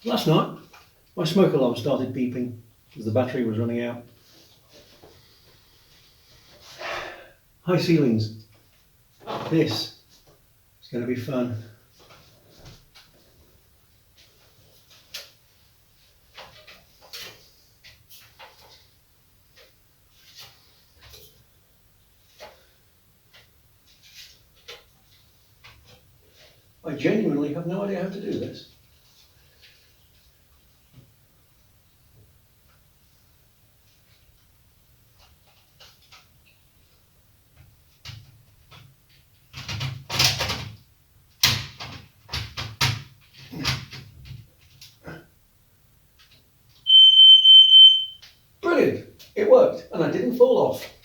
Last night, my smoke alarm started beeping as the battery was running out. High ceilings. This is going to be fun. I genuinely have no idea how to do this. Brilliant! It worked and I didn't fall off.